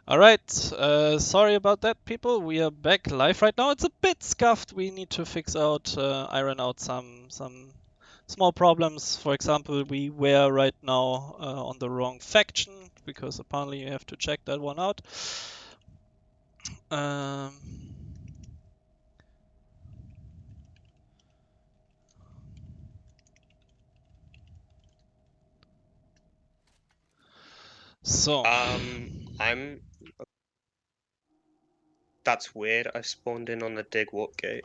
Alright, sorry about that, people. We are back live right now. It's a bit scuffed. We need to iron out some small problems. For example, we were right now on the wrong faction, because apparently you have to check that one out. Um, so, That's weird. I spawned in on the dig warp gate.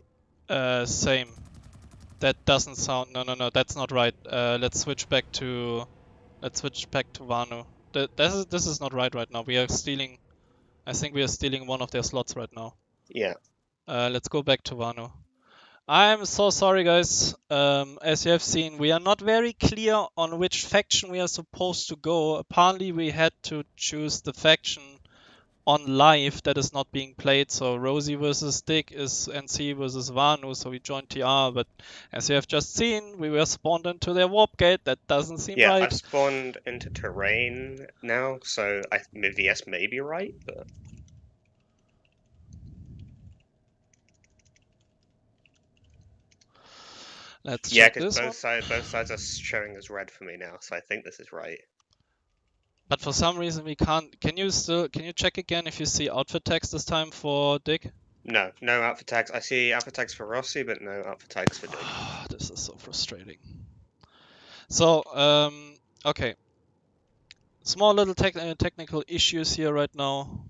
same. That doesn't sound. No. That's not right. Let's switch back to Vanu. This is not right now. We are stealing. I think we are stealing one of their slots right now. Yeah. Let's go back to Vanu. I'm so sorry, guys. As you have seen, we are not very clear on which faction we are supposed to go. Apparently, we had to choose the faction on live that is not being played. So Rosie versus Dick is NC versus Vanu, so we joined TR. But as you have just seen, we were spawned into their warp gate. That doesn't seem Yeah, right. I've spawned into terrain now, so VS may be right, but Let's yeah, check because this one. both sides are showing as red for me now, so I think this is right. But for some reason we can't. Can you check again if you see outfit text this time for Dick? No outfit tags. I see outfit tags for Rossi, but no outfit tags for Dig. This is so frustrating. So, okay. Small little technical issues here right now.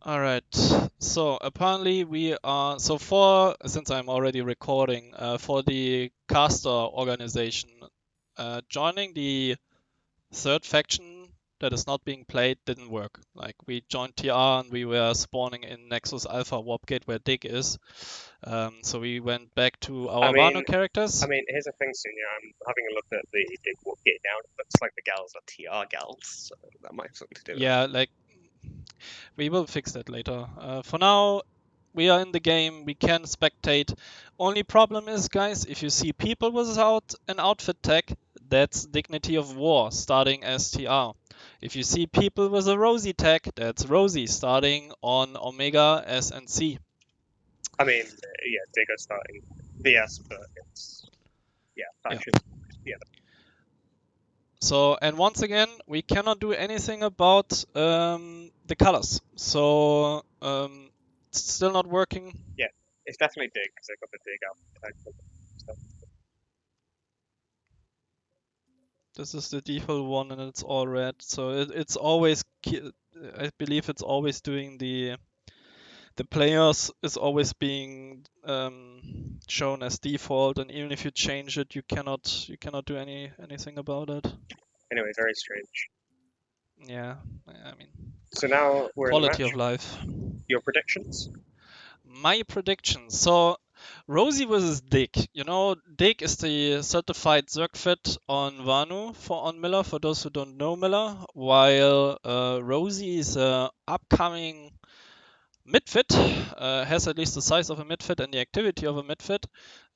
Alright, so apparently since I'm already recording, for the caster organization, joining the third faction that is not being played didn't work. Like, we joined TR and we were spawning in Nexus Alpha Warpgate where Dig is. So we went back to our Vanu characters. Here's the thing, Senior. I'm having a look at the Dig warp gate now. It looks like the gals are TR gals, so that might have something to do with it. Yeah, like, we will fix that later. For now, we are in the game, we can spectate. Only problem is, guys, if you see people without an outfit tag, that's Dignity of War, starting as TR. If you see people with a Rosie tag, that's Rosie, starting on Omega as NC. Yeah, Dig are starting VS, but it's faction. Yeah. So, and once again, we cannot do anything about the colors. So, it's still not working. Yeah, it's definitely Dig because I got the Dig outfit tag. This is the default one, and it's all red. So it's always, I believe it's always doing the players is always being shown as default, and even if you change it, you cannot do anything about it. Anyway, very strange. Yeah, I mean. So now we're quality in the match. of life. Your predictions? My predictions. So Rosie versus Dick. You know, Dick is the certified Zergfit on Vanu on Miller, for those who don't know Miller, while Rosie is a upcoming midfit, has at least the size of a midfit and the activity of a midfit.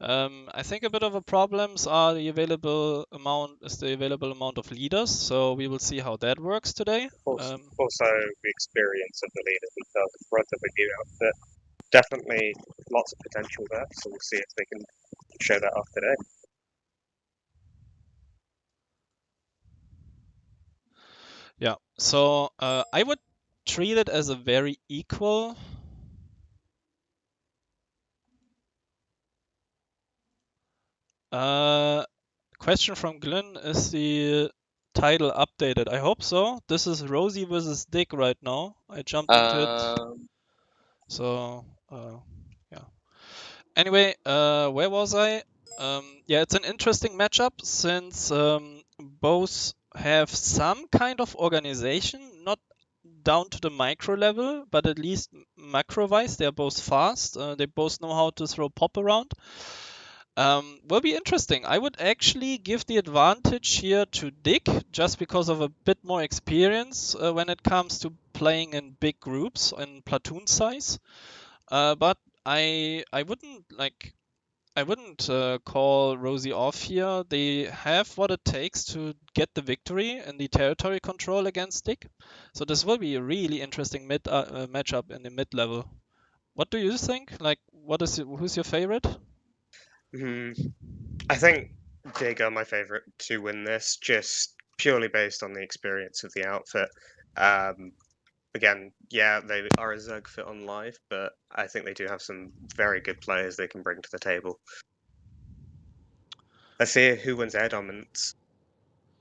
I think a bit of a problems are the available amount of leaders, so we will see how that works today. Also, the experience of the leaders themselves is relatively new outfit. Definitely lots of potential there, so we'll see if they can show that off today. Yeah, so I would treat it as a very equal. Question from Glenn, is the title updated? I hope so. This is Rosie versus Dick right now. I jumped into it. So, yeah. Anyway, where was I? Yeah, it's an interesting matchup since both have some kind of organization, not down to the micro level, but at least macro-wise, they are both fast. They both know how to throw pop around. Will be interesting. I would actually give the advantage here to Dick, just because of a bit more experience when it comes to playing in big groups in platoon size. But I wouldn't call Rosie off here. They have what it takes to get the victory in the territory control against Dick. So this will be a really interesting matchup in the mid level. What do you think? Like, who's your favorite? I think Dig are my favourite to win this, just purely based on the experience of the outfit. Again, yeah, they are a Zerg fit on live, but I think they do have some very good players they can bring to the table. Let's see who wins air dominance,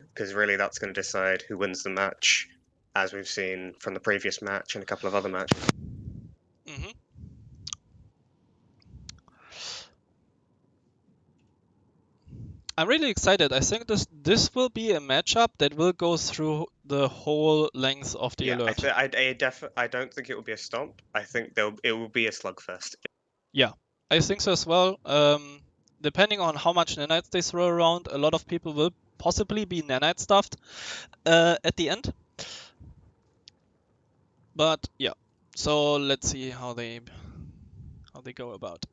because really that's going to decide who wins the match, as we've seen from the previous match and a couple of other matches. Mm-hmm. I'm really excited. I think this will be a matchup that will go through the whole length of the alert. I don't think it will be a stomp. I think it will be a slugfest. Yeah, I think so as well. Depending on how much nanites they throw around, a lot of people will possibly be nanite stuffed at the end. But yeah, so let's see how they go about.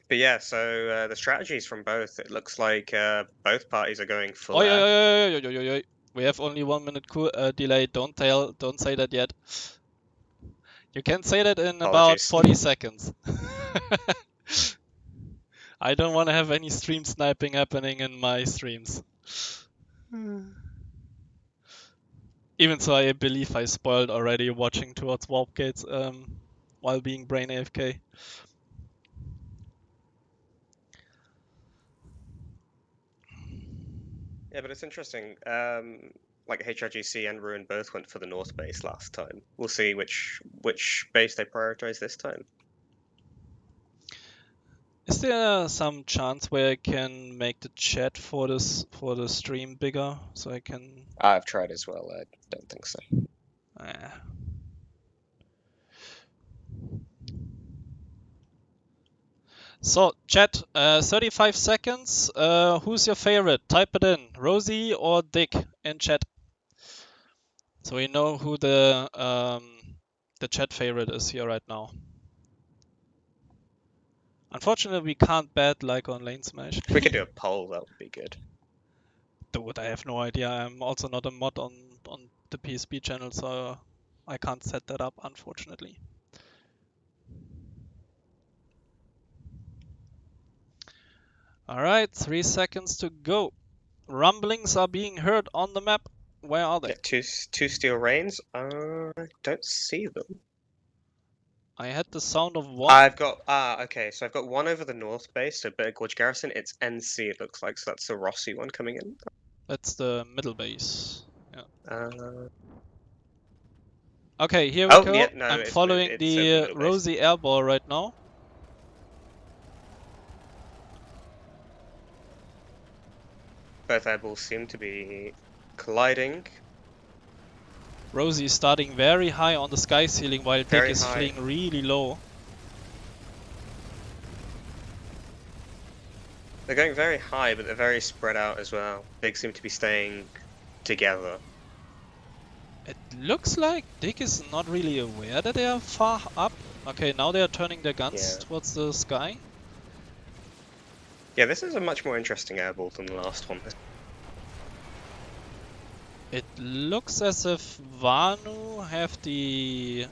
But yeah, so the strategies from both, it looks like both parties are going full Oh air. yeah. We have only 1 minute delay. Don't say that yet. You can say that in about Apologies. 40 seconds. I don't want to have any stream sniping happening in my streams. Even so, I believe I spoiled already watching towards warp gates while being brain AFK. Yeah, but it's interesting. Like HRGC and RUlN both went for the north base last time. We'll see which base they prioritize this time. Is there some chance where I can make the chat for the stream bigger so I can? I've tried as well. I don't think so. So, chat, 35 seconds. Who's your favorite? Type it in, Rosie or Dick, in chat. So we know who the chat favorite is here right now. Unfortunately, we can't bet like on Lane Smash. If we could do a poll, that would be good. Dude, I have no idea. I'm also not a mod on the PSP channel, so I can't set that up, unfortunately. Alright, 3 seconds to go. Rumblings are being heard on the map. Where are they? Yeah, two steel rains. I don't see them. I had the sound of one. I've got okay. So I've got one over the north base, so Bitter Gorge Garrison. It's NC. It looks like, so that's the Rossi one coming in. That's the middle base. Yeah. Uh, Okay, here we go. Yeah, no, I'm it's following over the middle base. Rosie airball right now. Both airballs seem to be colliding. Rosie is starting very high on the sky ceiling while Dick is high. fleeing really low. They're going very high, but they're very spread out as well. They seem to be staying together. It looks like Dick is not really aware that they are far up. Okay, now they are turning their guns towards the sky. Yeah, this is a much more interesting airball than the last one. It looks as if Vanu have the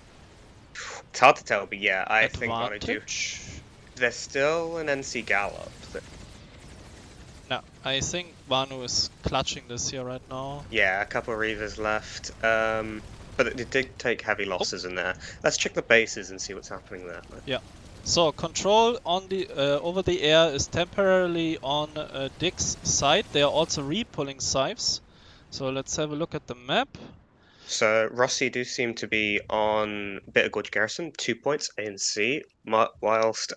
It's hard to tell, but yeah, I advantage. think Vanu do. There's still an NC Gallop. No, I think Vanu is clutching this here right now. Yeah, a couple of Reavers left. But it did take heavy losses in there. Let's check the bases and see what's happening there. Yeah. So control on the over the air is temporarily on Dick's side. They are also re-pulling scythes. So let's have a look at the map. So Rossi do seem to be on Bitter Gorge Garrison, 2 points A and C, whilst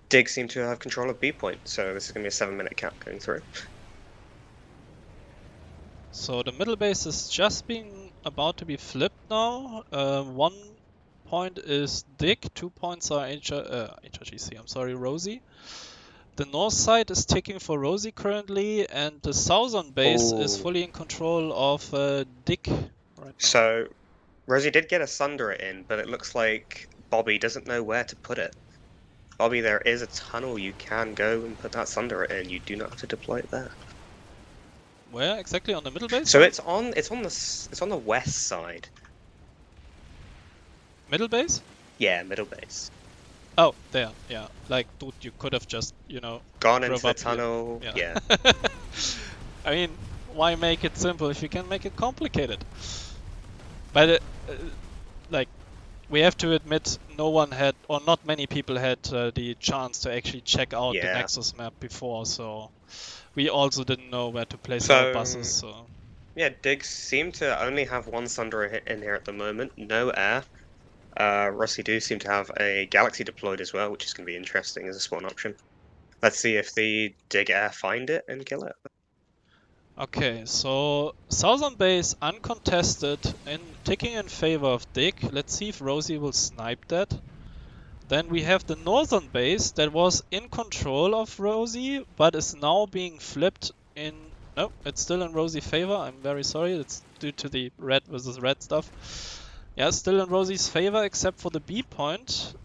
Dig seem to have control of B point. So this is going to be a 7-minute count going through. So the middle base is just being about to be flipped now. 1 point is Dick, 2 points are HRGC. I'm sorry, Rosie. The north side is ticking for Rosie currently, and the southern base is Ooh. fully in control of Dick right now. So, Rosie did get a Sunderer in, but it looks like Bobby doesn't know where to put it. Bobby, there is a tunnel you can go and put that Sunderer in. You do not have to deploy it there. Where exactly on the middle base? So or- it's on the west side. Middle base? Yeah, middle base. Oh, there. Yeah. Like, dude, you could have just, you know, Gone drove into the up here. tunnel. Yeah. I mean, why make it simple if you can make it complicated? But like, we have to admit, no one had, or not many people had the chance to actually check out the Yeah. Nexus map before, so we also didn't know where to place So- our buses. So Yeah, Diggs seem to only have one Sunderer in here at the moment. No air. Rossi do seem to have a Galaxy deployed as well, which is going to be interesting as a spawn option. Let's see if the Dig Air find it and kill it. okay, so southern base uncontested and ticking in favor of Dick. Let's see if Rosie will snipe that. Then we have the northern base that was in control of Rosie, but is now being flipped in. No, it's still in Rosie's favor. I'm very sorry. It's due to the red versus red stuff. Yeah, still in Rosie's favor, except for the B point.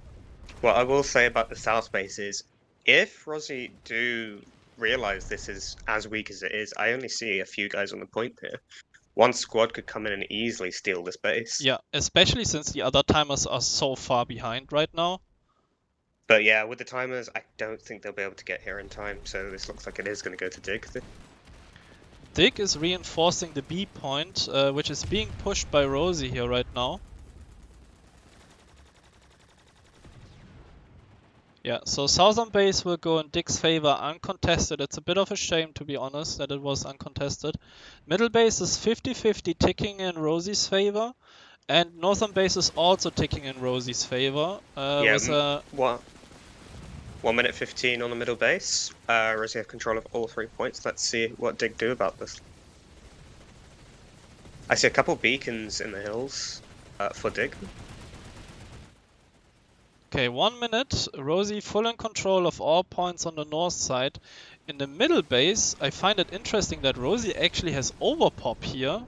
What I will say about the south base is, if Rossi do realize this is as weak as it is, I only see a few guys on the point here. One squad could come in and easily steal this base. Yeah, especially since the other timers are so far behind right now. But yeah, with the timers, I don't think they'll be able to get here in time, so this looks like it is going to go to Dig. Dick is reinforcing the B point, which is being pushed by Rosie here right now. Yeah, so southern base will go in Dick's favor uncontested. It's a bit of a shame, to be honest, that it was uncontested. Middle base is 50-50 ticking in Rosie's favor, and northern base is also ticking in Rosie's favor. What? 1 minute 15 on the middle base. Rosie have control of all 3 points. Let's see what Dig do about this. I see a couple beacons in the hills for Dig. Okay, 1 minute. Rosie full in control of all points on the north side. In the middle base, I find it interesting that Rosie actually has overpop here.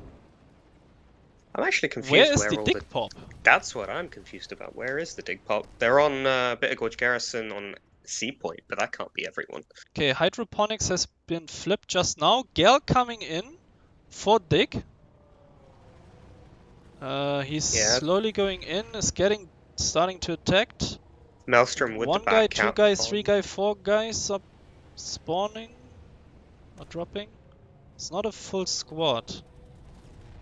I'm actually confused Where is where the all dig pop? That's what I'm confused about. Where is the Dig Pop? They're on Bitter Gorge Garrison on C point, but that can't be everyone. Okay, hydroponics has been flipped just now. Gal coming in for Dig. He's Yeah. slowly going in, is starting to attack. Maelstrom with 1 the guy, back 2 cap guys, on. 3 guy, 4 guys are spawning or dropping. It's not a full squad.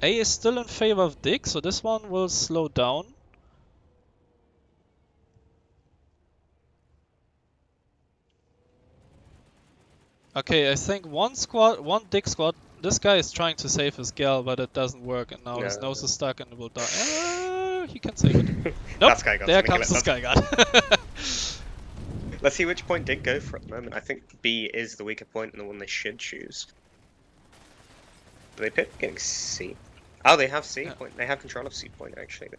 A is still in favor of Dick, so this one will slow down. Okay, I think one Dick squad. This guy is trying to save his gal, but it doesn't work, and now his No. nose is stuck and it will die. He can save it. Nope, That Sky God's there gonna comes kill the it. Sky God. Let's see which point Dig go for at the moment. I think B is the weaker point and the one they should choose. Do they pick getting C? Oh, they have C point. They have control of C point, actually.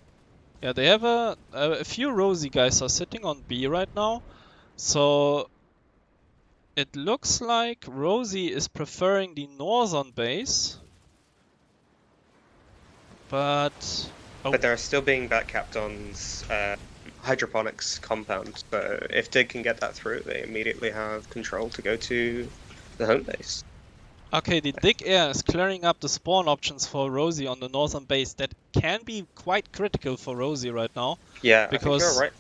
Yeah, they have a few Rosie guys are sitting on B right now, so it looks like Rosie is preferring the northern base, but But they're still being backcapped on hydroponics compound. So if Dig can get that through, they immediately have control to go to the home base. okay, the Dig Air is clearing up the spawn options for Rosie on the northern base. That can be quite critical for Rosie right now. Yeah, Because I think you're right.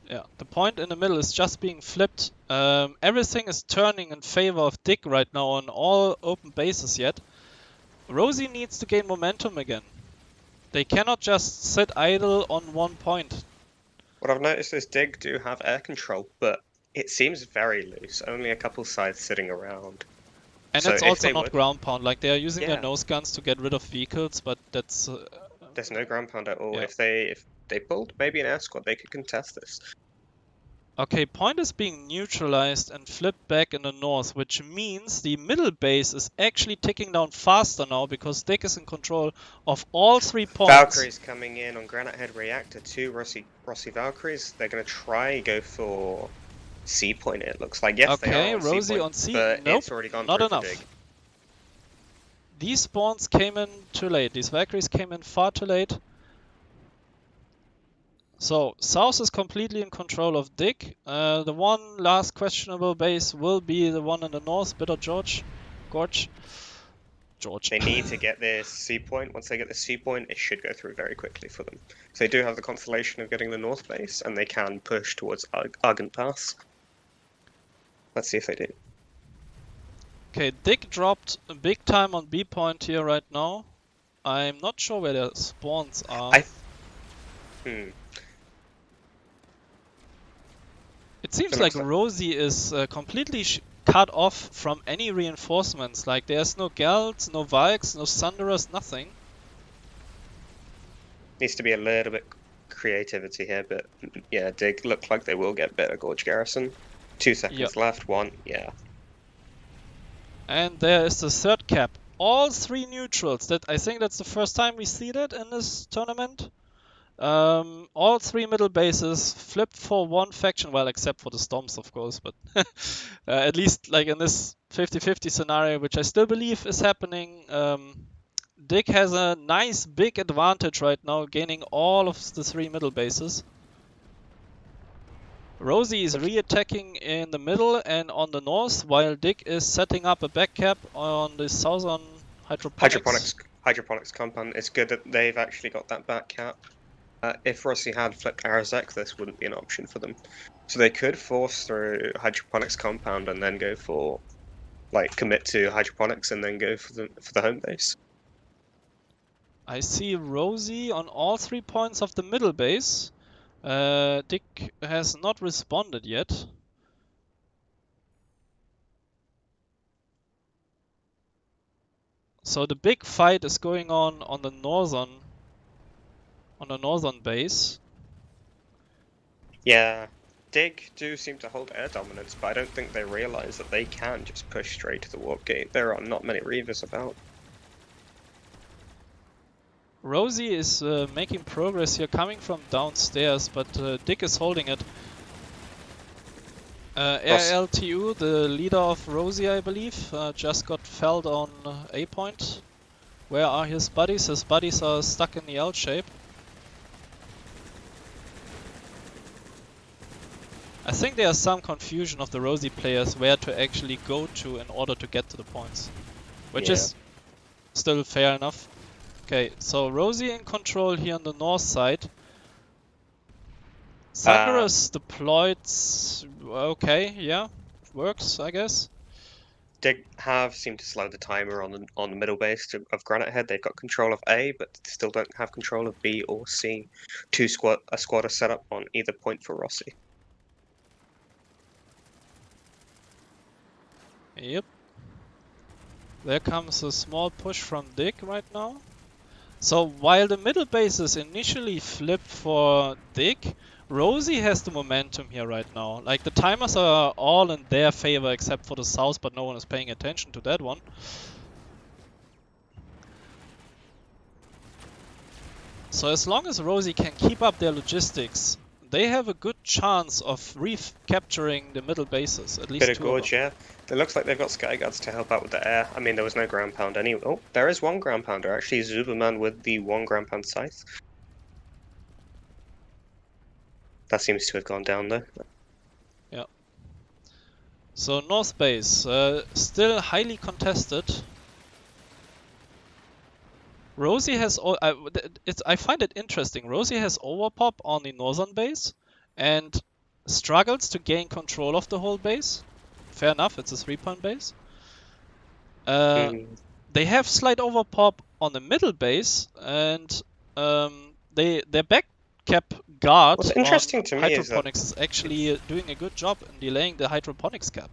yeah, the point in the middle is just being flipped. Everything is turning in favor of Dick right now on all open bases yet. Rosie needs to gain momentum again. They cannot just sit idle on one point. What I've noticed is Dig do have air control, but it seems very loose. Only a couple sides sitting around. And So it's if also they not would- ground pound. Like, they are using Yeah. their nose guns to get rid of vehicles, but that's... There's no ground pound at all. Yeah. If they pulled maybe an air squad, they could contest this. Okay, point is being neutralized and flipped back in the north, which means the middle base is actually ticking down faster now because Dick is in control of all 3 points. Valkyries coming in on Granite Head Reactor, 2 Rossi Valkyries. They're going to try go for C point, it looks like. Yes, they Okay, are on C Rosie point, on C. but Nope, it's already gone not through for enough. Dig. These spawns came in too late. These Valkyries came in far too late. So, South is completely in control of Dig. The one last questionable base will be the one in the north, Bitter Gorge. They need to get this C point. Once they get the C point, it should go through very quickly for them. So they do have the consolation of getting the north base, and they can push towards Argent Pass. Let's see if they do. Okay, Dig dropped big time on B point here right now. I'm not sure where their spawns are. It seems like Rosie is completely cut off from any reinforcements. Like there's no Gelds, no Valks, no Thunderers, nothing. Needs to be a little bit creativity here, but yeah, Dig look like they will get Bitter Gorge Garrison. 2 seconds left, 1, yeah. And there is the third cap. All 3 neutrals. I think that's the first time we see that in this tournament. All 3 middle bases flipped for one faction, well, except for the Storms, of course, but at least like in this 50-50 scenario, which I still believe is happening, Dig has a nice big advantage right now, gaining all of the 3 middle bases. Rosie is re-attacking in the middle and on the north, while Dig is setting up a back cap on the southern hydroponics compound. It's good that they've actually got that back cap. If Rossi had flipped Arazek, this wouldn't be an option for them. So they could force through hydroponics compound and then go for, like, commit to hydroponics and then go for the home base. I see Rosie on all 3 points of the middle base. Dick has not responded yet. So the big fight is going on the northern base. Yeah, Dig do seem to hold air dominance, but I don't think they realize that they can just push straight to the warp gate. There are not many Reavers about. Rosie is making progress here, coming from downstairs, but Dick is holding it. RLTU, the leader of Rosie, I believe, just got felled on A point. Where are his buddies? His buddies are stuck in the L shape. I think there's some confusion of the Rosie players where to actually go to in order to get to the points. Which is still fair enough. Okay, so Rosie in control here on the north side. Thunderous deployed. Okay, yeah, works, I guess. Dig have seemed to slow the timer on the middle base of Granite Head. They've got control of A, but still don't have control of B or C. A squad are set up on either point for Rossi. Yep. There comes a small push from Dig right now. So while the middle bases initially flipped for Dig, Rosie has the momentum here right now. Like the timers are all in their favor except for the south, but no one is paying attention to that one. So as long as Rosie can keep up their logistics, they have a good chance of recapturing the middle bases, at least two of them. Yeah. It looks like they've got Sky Guards to help out with the air. I mean, there was no ground pound anyway. Oh, there is one ground pounder, actually. Zuberman with the 1 ground pound scythe. That seems to have gone down, though. Yeah. So North Base, still highly contested. Rosie has, I find it interesting, Rosie has overpop on the northern base and struggles to gain control of the whole base. Fair enough, it's a 3-point base. They have slight overpop on the middle base and their back cap guard What's interesting to me hydroponics is actually doing a good job in delaying the hydroponics cap.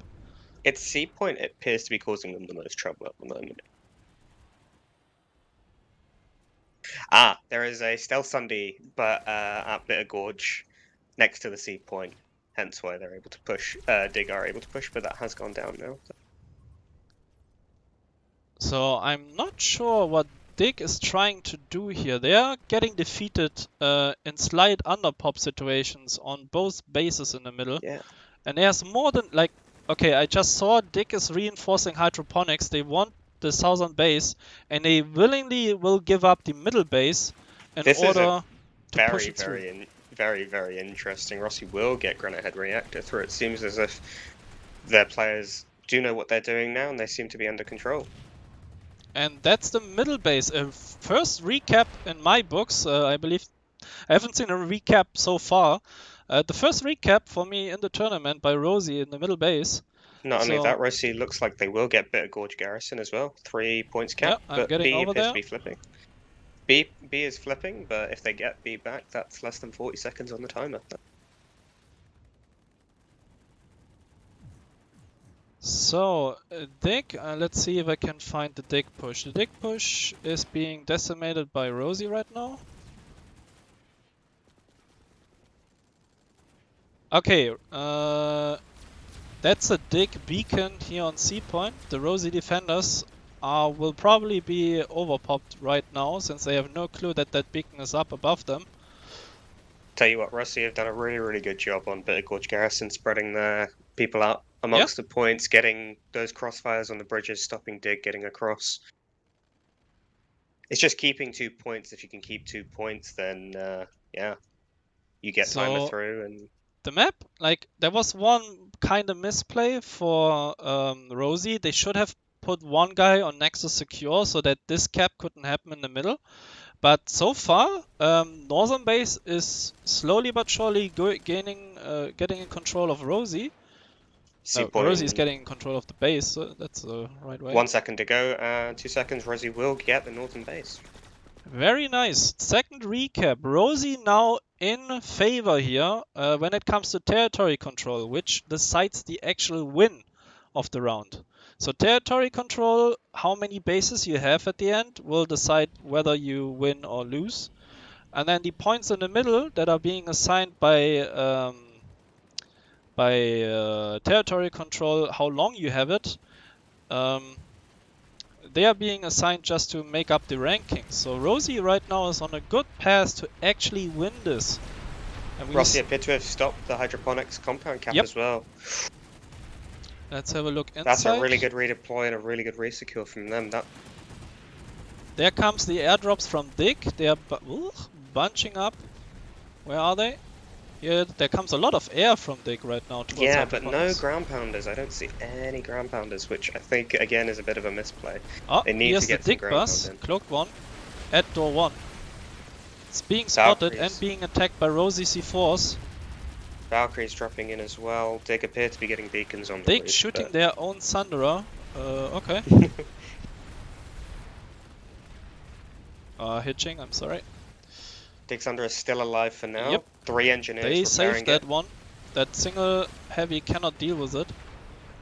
Its C point appears to be causing them the most trouble at the moment. There is a Stealth Sunday, but at Bitter Gorge, next to the C point. Hence why they're able to push. Dig are able to push, but that has gone down now. So I'm not sure what Dig is trying to do here. They are getting defeated in slight underpop situations on both bases in the middle. Yeah. And there's more than, like, okay, I just saw Dick is reinforcing hydroponics. They want the southern base, and they willingly will give up the middle base in This is a order to push it through. very interesting. Rossi will get Granite Head Reactor through. It seems as if their players do know what they're doing now, and they seem to be under control. And that's the middle base. First recap in my books, I believe. I haven't seen a recap so far. The first recap for me in the tournament by Rosie in the middle base. Not only So, that, Rossi looks like they will get Bitter Gorge Garrison as well. 3 points cap, yeah, I'm but getting B over appears there. to be flipping. B is flipping, but if they get B back, that's less than 40 seconds on the timer. So, Dick, let's see if I can find the Dick push. The Dick push is being decimated by Rosie right now. Okay, that's a Dick beacon here on C point. The Rosie defenders will probably be overpopped right now, since they have no clue that that beacon is up above them. Tell you what, Rossi have done a really good job on Bitter Gorge Garrison, spreading their people out amongst the points, getting those crossfires on the bridges, stopping Dig getting across. It's just keeping 2 points. If you can keep 2 points, then yeah, you get timer through. And the map, like, there was one kind of misplay for Rosie. They should have put one guy on Nexus Secure so that this cap couldn't happen in the middle. But so far, Northern Base is slowly but surely getting in control of Rosie. No, Rosie is getting in control of the base, so that's the right way. 1 second to go, 2 seconds, Rosie will get the northern base. Very nice. Second recap. Rosie now in favor here when it comes to territory control, which decides the actual win of the round. So territory control, how many bases you have at the end, will decide whether you win or lose. And then the points in the middle that are being assigned by territory control, how long you have it, they are being assigned just to make up the rankings. So Rosie right now is on a good path to actually win this. And Rossi appeared to have stopped the hydroponics compound cap as well. Let's have a look inside. That's a really good redeploy and a really good resecure from them. There comes the airdrops from Dick. They are bunching up. Where are they? Yeah, there comes a lot of air from Dick right now. Yeah, but no ground pounders. I don't see any ground pounders, which I think, again, is a bit of a misplay. Oh, they need here's to get the Dick bus. Cloaked one. At door 1. It's being spotted and being attacked by Rosie C4s. Valkyrie's dropping in as well. Dick appear to be getting beacons on the Dick roof, shooting their own Thunderer. Okay. Hitching, I'm sorry. Dick's Thunder is still alive for now. Yep. 3 engineers. They saved that one. That single heavy cannot deal with it.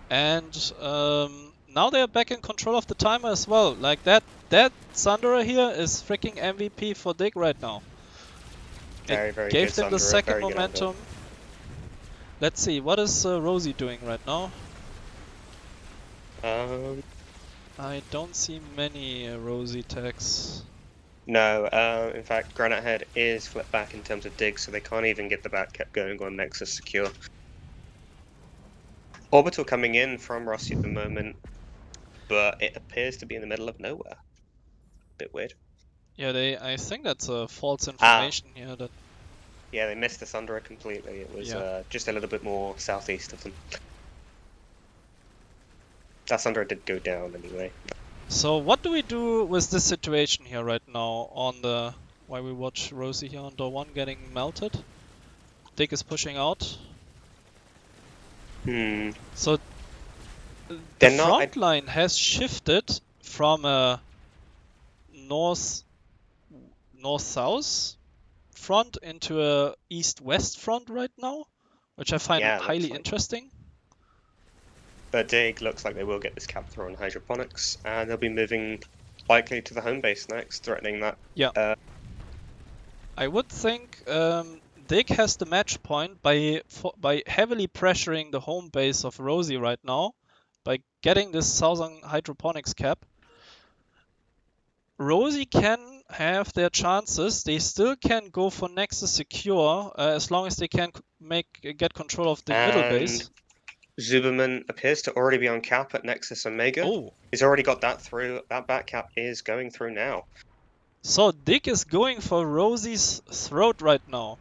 And now they are back in control of the timer as well. Like that Thunderer here is freaking MVP for Dick right now. Very gave them the second momentum. Let's see, what is Rosie doing right now? I don't see many Rosie tags. No, in fact, Granite Head is flipped back in terms of dig, so they can't even get the back kept going on Nexus Secure. Orbital coming in from Rossi at the moment, but it appears to be in the middle of nowhere. Bit weird. Yeah, I think that's false information here. That yeah, they missed the Thunderer completely. It was just a little bit more southeast of them. That Thunderer did go down anyway. So what do we do with this situation here right now on the... While we watch Rosie here on door 1 getting melted? Dick is pushing out. So the front line has shifted from a north-south front into a east-west front right now, which I find highly interesting. But Dig looks like they will get this cap through on hydroponics, and they'll be moving likely to the home base next, threatening that. Yeah. I would think Dig has the match point by heavily pressuring the home base of Rosie right now, by getting this southern hydroponics cap. Rosie can have their chances. They still can go for Nexus Secure as long as they can get control of the middle base. Zuberman appears to already be on cap at Nexus Omega. Oh, He's already got that through. That back cap is going through now. so Dick is going for Rosie's throat right now.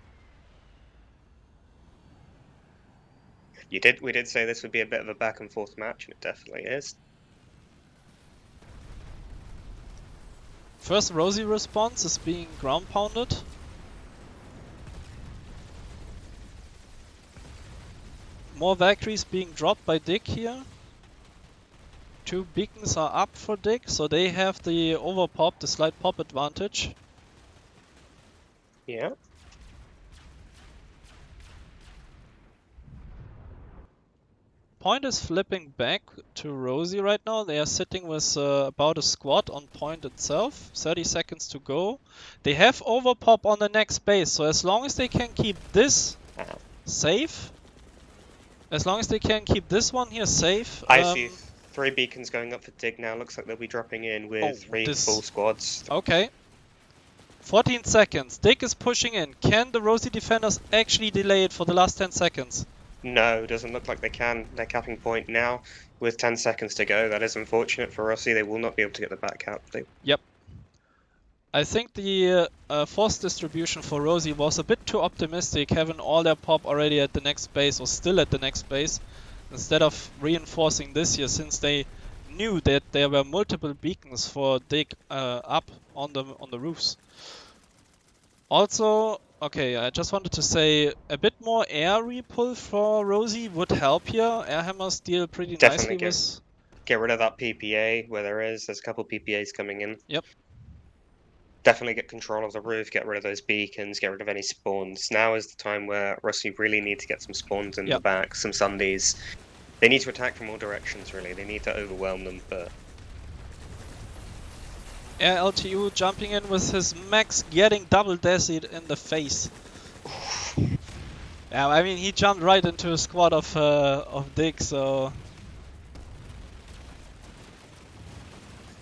We did say this would be a bit of a back and forth match, and it definitely is. First Rosie response is being ground pounded. More Valkyries being dropped by Dick here. 2 beacons are up for Dick, so they have the overpop, the slight pop advantage. Yeah. Point is flipping back to Rosie right now. They are sitting with about a squad on point itself. 30 seconds to go. They have overpop on the next base, so as long as they can keep this safe, as long as they can keep this one here safe. I see 3 beacons going up for Dig now. Looks like they'll be dropping in with 3 full squads. Okay. 14 seconds. Dig is pushing in. Can the Rosie defenders actually delay it for the last 10 seconds? No, doesn't look like they can. They're capping point now with 10 seconds to go. That is unfortunate for Rossi. They will not be able to get the back cap. Yep. I think the force distribution for Rosie was a bit too optimistic, having all their pop already at the next base or still at the next base, instead of reinforcing this here, since they knew that there were multiple beacons for Dig up on the roofs. Also, okay, I just wanted to say a bit more air repull for Rosie would help here. Air hammers deal pretty nicely with. Get rid of that PPA where there's a couple PPAs coming in. Yep. Definitely get control of the roof, get rid of those beacons, get rid of any spawns. Now is the time where Rossi really need to get some spawns in the back, some Sundays. They need to attack from all directions, really. They need to overwhelm them, but... Air LTU jumping in with his max, getting double dazzled in the face. Yeah, I mean, he jumped right into a squad of Dig, so...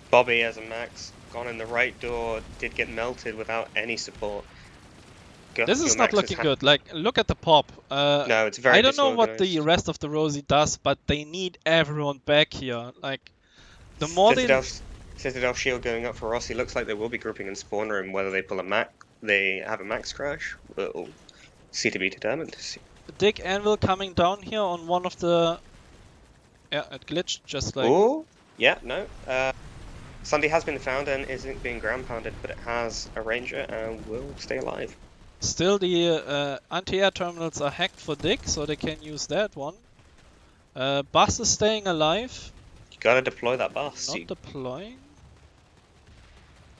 Bobby has a max, gone in the right door, did get melted without any support. This is not looking good. Like, look at the pop. No, it's very I don't know what the rest of the Rosie does, but they need everyone back here. Like, the more Citadel shield going up for Rossi. Looks like they will be grouping in spawn room. Whether they pull they have a max crash, will see to be determined. Dig Anvil coming down here on one of the... Yeah, it glitched, just like... Oh, yeah, no. Sunday has been found and isn't being ground pounded, but it has a ranger and will stay alive. Still, the anti-air terminals are hacked for Dig, so they can use that one. Bus is staying alive. You gotta deploy that bus. Not deploying.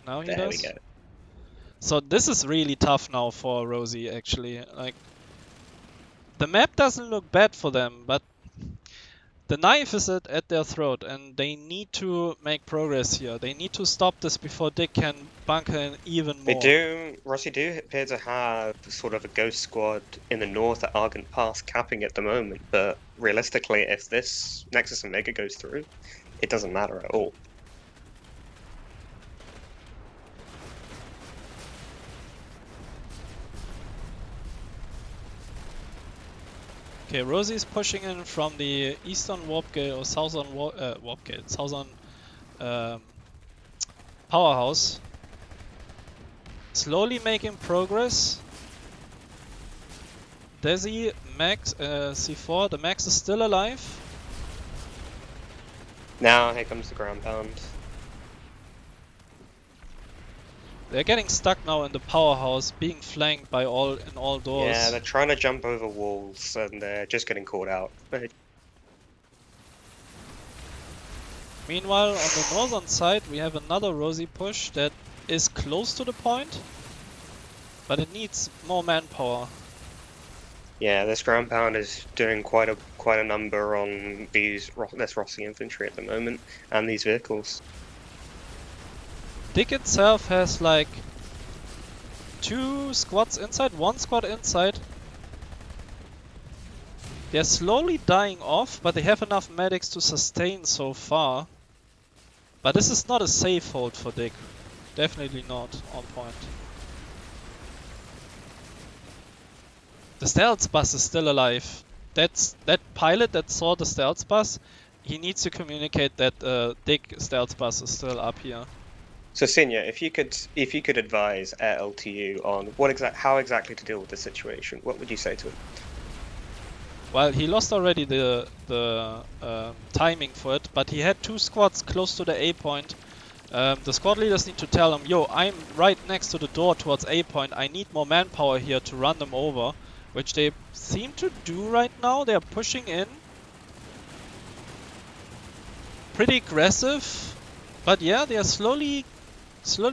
Now he does. There we go. So this is really tough now for Rosie, actually. Like, the map doesn't look bad for them, but the knife is at their throat, and they need to make progress here. They need to stop this before Dig can bunker in even more. Rossi do appear to have sort of a ghost squad in the north at Argent Pass capping at the moment, but realistically, if this Nexus Omega goes through, it doesn't matter at all. Okay, Rosie's pushing in from the eastern warp gate or southern southern powerhouse. Slowly making progress. Desi, Max, C4, the Max is still alive. Now here comes the ground pound. They're getting stuck now in the powerhouse, being flanked by all doors. Yeah, they're trying to jump over walls and they're just getting caught out. Meanwhile, on the northern side, we have another Rosie push that is close to the point, but it needs more manpower. Yeah, this ground pound is doing quite a number on this Rossi infantry at the moment and these vehicles. Dig itself has like 2 squads inside, 1 squad inside. They're slowly dying off, but they have enough medics to sustain so far. But this is not a safe hold for Dig. Definitely not on point. The stealth bus is still alive. That pilot that saw the stealth bus, he needs to communicate that Dick stealth bus is still up here. So, Senior, if you could advise LTU on how exactly to deal with the situation, what would you say to him? Well, he lost already the timing for it, but he had 2 squads close to the A point. The squad leaders need to tell him, yo, I'm right next to the door towards A point. I need more manpower here to run them over, which they seem to do right now. They're pushing in. Pretty aggressive, but yeah, they are slowly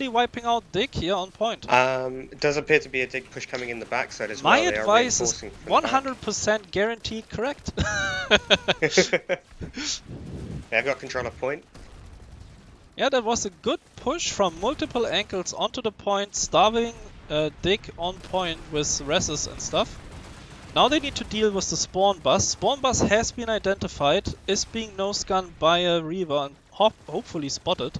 wiping out Dick here on point. It does appear to be a Dig push coming in the backside as well. My advice is 100% guaranteed correct. They've got control of point. Yeah, that was a good push from multiple angles onto the point, starving Dick on point with reses and stuff. Now they need to deal with the spawn bus. Spawn bus has been identified, is being nose-gunned by a Reaver and hopefully spotted.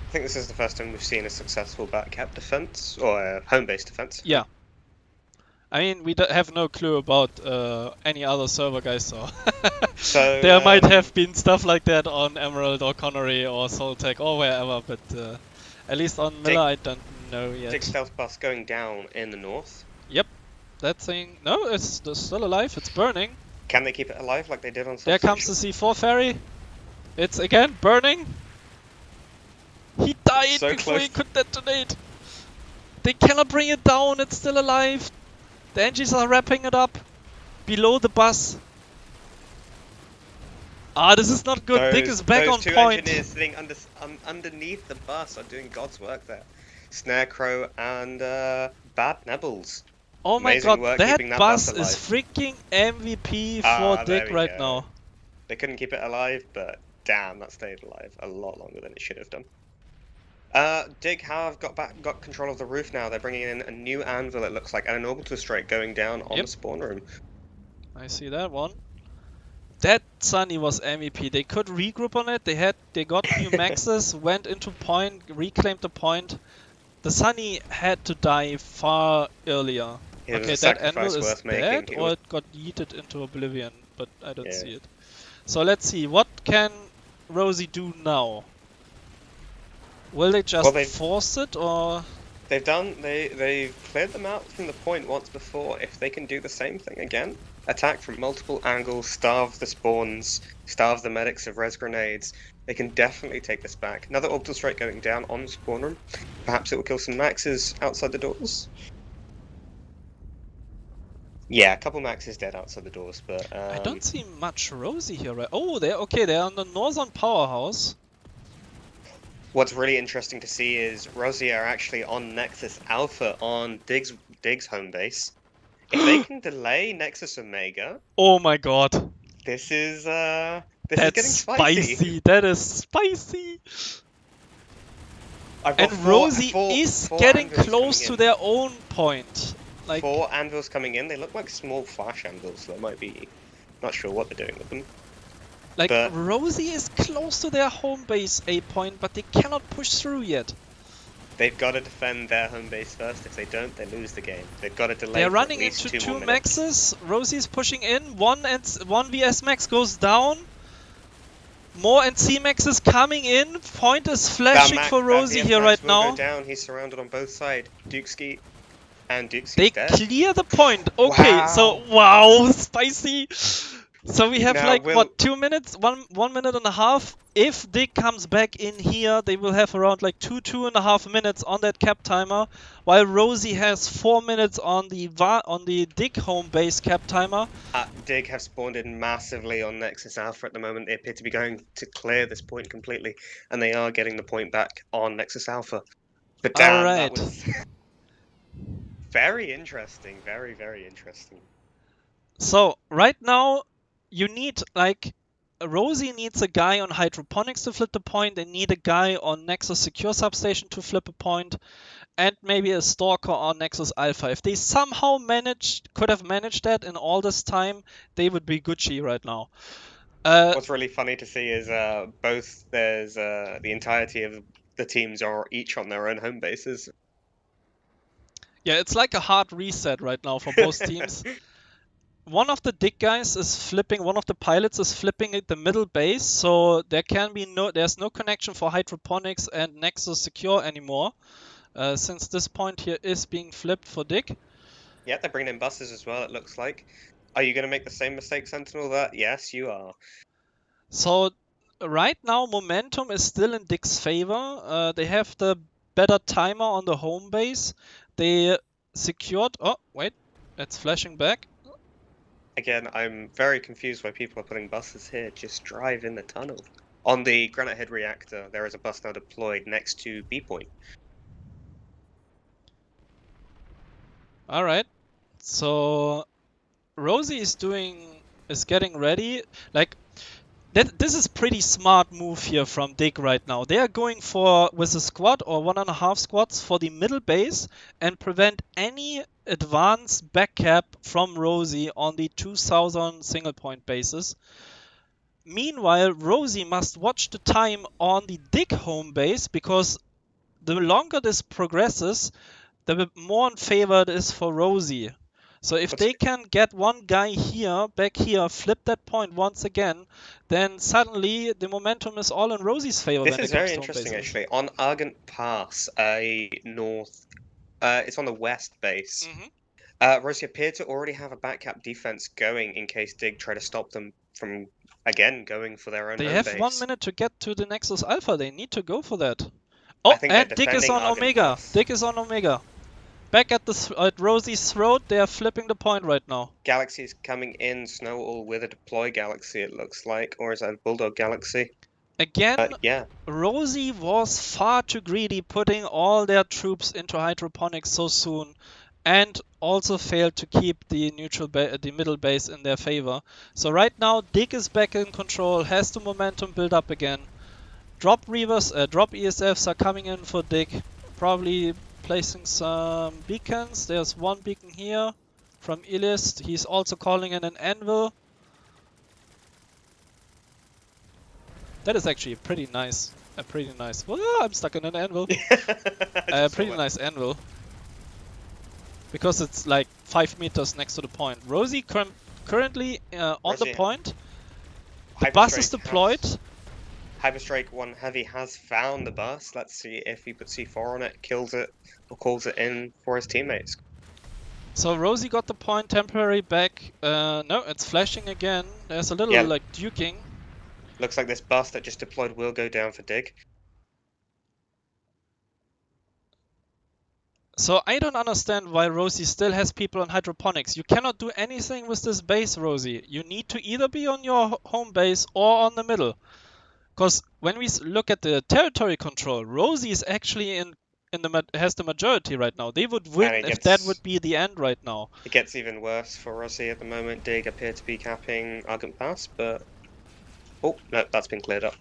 I think this is the first time we've seen a successful back-cap defense, or a home-based defense. Yeah. I mean, we have no clue about any other server guys, so there might have been stuff like that on Emerald or Connery or Soltech or wherever, but at least on Miller I don't know yet. Dig stealth bus going down in the north. Yep, that thing, no, it's still alive, it's burning. Can they keep it alive like they did on There comes the C4 ferry. It's again burning. He died before he could detonate. They cannot bring it down, it's still alive. The engines are wrapping it up below the bus. Ah, this is not good. Dick is back on point. Those two engineers sitting underneath the bus are doing God's work there. Snarecrow and Bad Nebbles. Oh my god, that bus is freaking MVP for Dick right now. They couldn't keep it alive, but damn, that stayed alive a lot longer than it should have done. Dig have got control of the roof now. They're bringing in a new anvil, it looks like, and an orbital strike going down on the spawn room. I see that one. That Sunny was MVP. They could regroup on it. They got new maxes, went into point, reclaimed the point. The Sunny had to die far earlier. Okay, that anvil is dead, or it got yeeted into oblivion, but I don't see it. So let's see, what can Rosie do now? Will they just force it, or...? They've cleared them out from the point once before. If they can do the same thing again, attack from multiple angles, starve the spawns, starve the medics of res grenades, they can definitely take this back. Another orbital strike going down on the spawn room. Perhaps it will kill some maxes outside the doors. Yeah, a couple maxes dead outside the doors, but... I don't see much Rosie here, right? Oh, they're on the northern powerhouse. What's really interesting to see is Rosie are actually on Nexus Alpha on Dig's home base. If they can delay Nexus Omega... Oh my god. This is getting spicy. That is spicy. And Rosie is getting close to their own point. Like 4 anvils coming in. They look like small flash anvils, so they might be... Not sure what they're doing with them. Like, Rosie is close to their home base A point, but they cannot push through yet. They've got to defend their home base first. If they don't, they lose the game. They've got to delay. They're running into 2 maxes. Rosie's pushing in. One VS max goes down. More NC maxes coming in. Point is flashing for Rosie here right now. Go down. He's surrounded on both sides. Dukeski and Dukeski's dead. They clear the point. Okay, so wow, spicy. So we have what, 2 minutes, one minute and a half. If Dick comes back in here, they will have around like 2.5 minutes on that cap timer, while Rosie has 4 minutes on the Dick home base cap timer. Dig have spawned in massively on Nexus Alpha at the moment. They appear to be going to clear this point completely, and they are getting the point back on Nexus Alpha. But damn, that was very interesting, very, very interesting. So right now, you need, like, Rosie needs a guy on hydroponics to flip the point, they need a guy on Nexus Secure Substation to flip a point, and maybe a Stalker on Nexus Alpha. If they somehow could have managed that in all this time, they would be Gucci right now. What's really funny to see is the entirety of the teams are each on their own home bases. Yeah, it's like a hard reset right now for both teams. One of the dig guys is flipping, one of the pilots is flipping at the middle base, so there's no connection for hydroponics and Nexus secure anymore, since this point here is being flipped for dig. Yeah, they're bringing in buses as well, it looks like. Are you going to make the same mistake, Sentinel, that? Yes, you are. So right now momentum is still in dig's favor. They have the better timer on the home base. They secured, oh wait, it's flashing back. Again, I'm very confused why people are putting buses here. Just drive in the tunnel. On the Granite Head reactor, there is a bus now deployed next to B point. All right, so Rosie is getting ready. Like this is pretty smart move here from dig right now. They are going for with a squad or 1.5 squads for the middle base and prevent any advanced backcap from Rosie on the 2000 single point bases. Meanwhile, Rosie must watch the time on the dig home base, because the longer this progresses, the more in favor it is for Rosie. So if they can get one guy here, back here, flip that point once again, then suddenly the momentum is all in Rosie's favor. This when is it comes very to home interesting, bases. actually. On Argent Pass, it's on the west base. Rosie appeared to already have a backcap defense going in case dig try to stop them from, again, going for their own They home have base. 1 minute to get to the Nexus Alpha. They need to go for that. Oh, and dig is on Argent Omega. Pass. Dig is on Omega. Back at Rosie's throat, they are flipping the point right now. Galaxy is coming in, Snowball with a deploy Galaxy, it looks like. Or is that a Bulldog Galaxy? Again, yeah. Rosie was far too greedy putting all their troops into hydroponics so soon, and also failed to keep the the middle base in their favor. So right now, dig is back in control, has the momentum build up again. Drop ESFs are coming in for dig, probably placing some beacons. There's one beacon here from Illist. He's also calling in an anvil. That is actually pretty nice. Well, I'm stuck in an anvil. Pretty nice anvil. Because it's like 5 meters next to the point. Rosie currently on the point. The bus is deployed. Hyperstrike 1 Heavy has found the bus. Let's see if he puts C4 on it, kills it, or calls it in for his teammates. So Rosie got the point temporary back. No, it's flashing again. There's a little like duking. Looks like this bus that just deployed will go down for dig. So I don't understand why Rosie still has people on hydroponics. You cannot do anything with this base, Rosie. You need to either be on your home base or on the middle. Because when we look at the territory control, Rosie is actually has the majority right now. They would win if that would be the end right now. It gets even worse for Rosie at the moment. Dig appear to be capping Argent Pass, but oh no, that's been cleared up.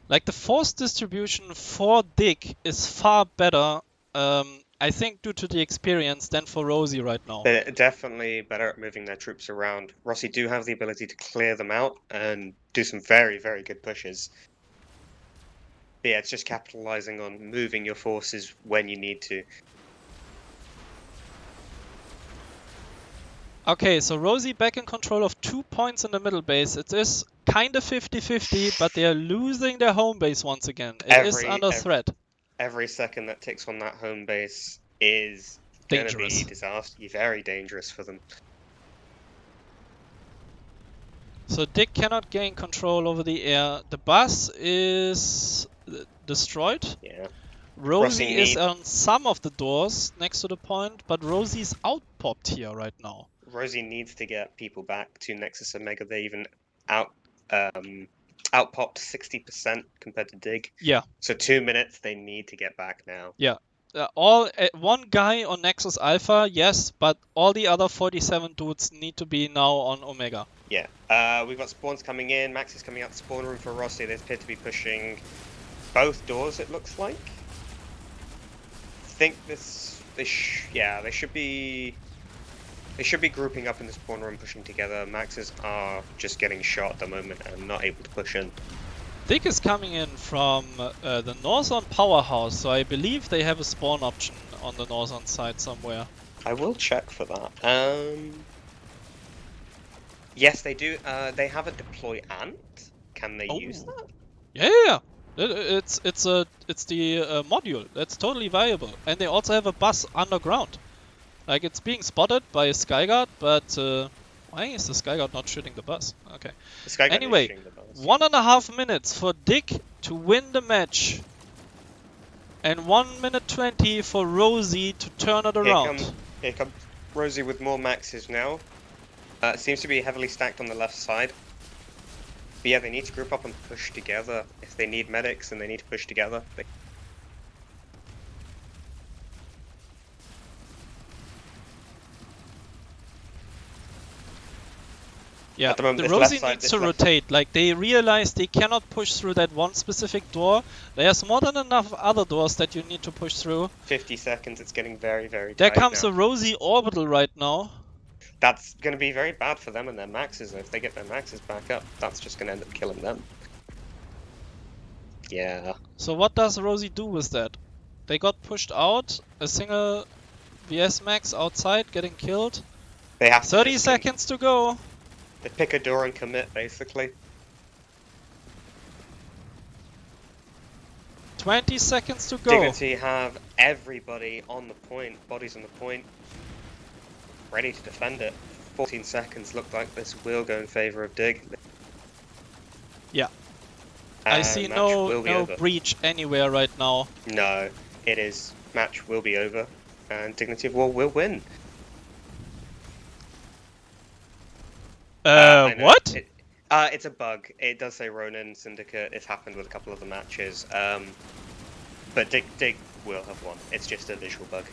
Like the force distribution for dig is far better, I think, due to the experience than for Rosie right now. They're definitely better at moving their troops around. Rosie do have the ability to clear them out and do some very, very good pushes. But yeah, it's just capitalizing on moving your forces when you need to. Okay, so Rosie back in control of 2 points in the middle base. It is kind of 50-50, but they are losing their home base once again. It is under threat. Every second that ticks on that home base is going to be disaster. Very dangerous for them. So dig cannot gain control over the air. The bus is destroyed. Yeah. Rosie is on some of the doors next to the point, but Rosie's out-popped here right now. Rosie needs to get people back to Nexus Omega. They even outpopped 60% compared to dig. Yeah. So 2 minutes, they need to get back now. Yeah. One guy on Nexus Alpha, yes, but all the other 47 dudes need to be now on Omega. Yeah. We've got spawns coming in. Max is coming out the spawn room for Rossi. They appear to be pushing both doors, it looks like. I think they should be grouping up in the spawn room, pushing together. Maxes are just getting shot at the moment and not able to push in. Dig is coming in from the northern powerhouse, so I believe they have a spawn option on the northern side somewhere. I will check for that. Yes, they do. They have a deploy ant. Can they use that? Yeah. It's the module. That's totally viable. And they also have a bus underground. Like, it's being spotted by Skyguard, but why is the Skyguard not shooting the bus? Okay. The Sky Gun is Anyway, shooting the bus. 1.5 minutes for Dick to win the match. And 1 minute 20 for Rosie to turn it around. Here comes Rosie with more maxes now. Seems to be heavily stacked on the left side. But yeah, they need to group up and push together. If they need medics, then they need to push together. Yeah, At the moment, the this Rosie left side- needs this to left- rotate. Like, they realize they cannot push through that one specific door. There's more than enough other doors that you need to push through. 50 seconds, it's getting very, very There tight comes now. a Rosie orbital right now. That's going to be very bad for them and their maxes. If they get their maxes back up, that's just going to end up killing them. Yeah. So what does Rosie do with that? They got pushed out. A single VS max outside getting killed. They have to 30 just seconds to go. They pick a door and commit, basically. 20 seconds to go. Dignity have everybody on the point, bodies on the point, ready to defend it. 14 seconds, look like this will go in favour of Dig. Yeah. I see Match no will be over. breach anywhere right now. No, it is. Match will be over, and Dignity of War will win. I know. What? It's a bug. It does say RUlN Syndicate. It's happened with a couple of the matches. But Dig will have won. It's just a visual bug.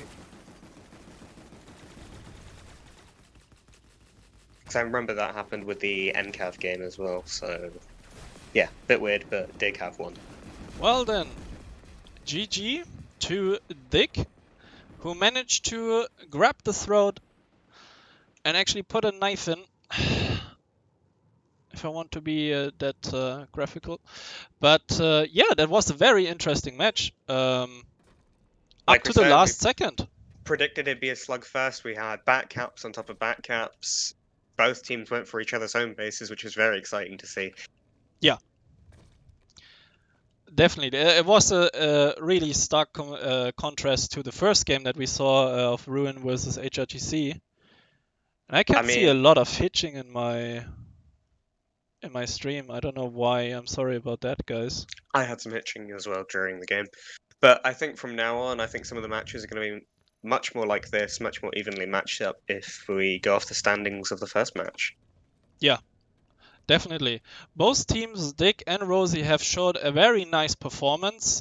Because I remember that happened with the NCAV game as well, so... Yeah, bit weird, but Dig have won. Well then, GG to Dick, who managed to grab the throat and actually put a knife in. If I want to be that graphical. But yeah, that was a very interesting match. Up to the last second. Predicted it'd be a slugfest. We had bat caps on top of bat caps. Both teams went for each other's home bases, which was very exciting to see. Yeah. Definitely. It was a really stark contrast to the first game that we saw of RUlN versus HRGC. And I can see a lot of hitching in my stream. I don't know why. I'm sorry about that, guys. I had some hitching as well during the game. But I think from now on, I think some of the matches are going to be much more like this, much more evenly matched up if we go off the standings of the first match. Yeah, definitely. Both teams, Dick and Rosie, have showed a very nice performance.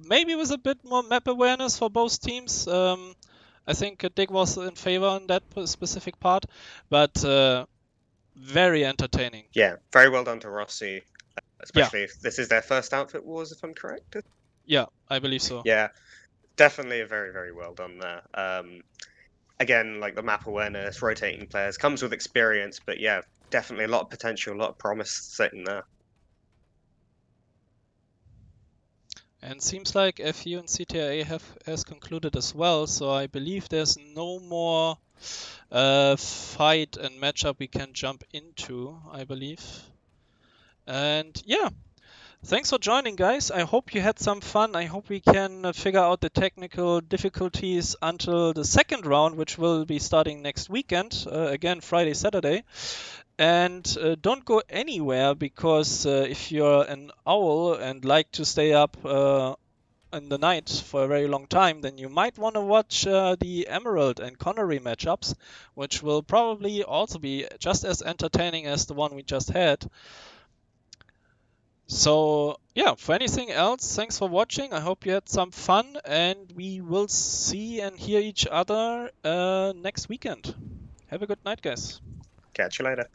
Maybe with a bit more map awareness for both teams. I think Dick was in favor on that specific part, but very entertaining. Yeah, very well done to Rossi, especially if this is their first Outfit Wars, if I'm correct. Yeah, I believe so. Yeah, definitely a very, very well done there. Again, like the map awareness, rotating players, comes with experience, but yeah, definitely a lot of potential, a lot of promise sitting there. And seems like FU and CTRA has concluded as well, so I believe there's no more fight and matchup we can jump into, I believe. And yeah, thanks for joining, guys. I hope you had some fun. I hope we can figure out the technical difficulties until the second round, which will be starting next weekend, again Friday, Saturday. And don't go anywhere, because if you're an owl and like to stay up in the night for a very long time, then you might want to watch the Emerald and Connery matchups, which will probably also be just as entertaining as the one we just had. So yeah, for anything else, thanks for watching. I hope you had some fun, and we will see and hear each other next weekend. Have a good night, guys. Catch you later.